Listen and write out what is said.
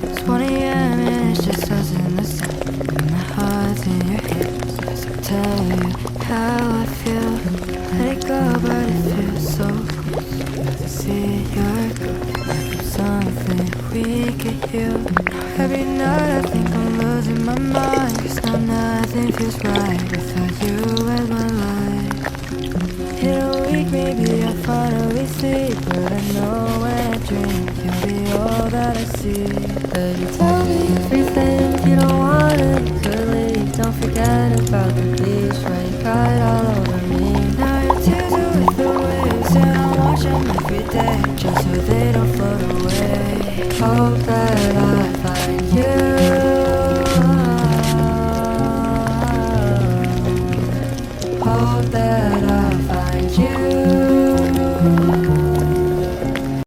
It's 1 a.m. and it's just us in the sun, and my heart's in your hands as I tell you how I feel. Let it go, but it feels so close. I see you're gone, like I'm something we could heal. Now every night I think I'm losing my mind, 'cause now nothing feels right without you as my life. In a week maybe I'll finally sleep, but I know when I dream you'll be all that I see. But you tell me everything you don't wanna believe. Don't forget about the beach where you cried all over me. Now your tears are with the waves, and I watch them every day just so they don't float away. Hope that I find you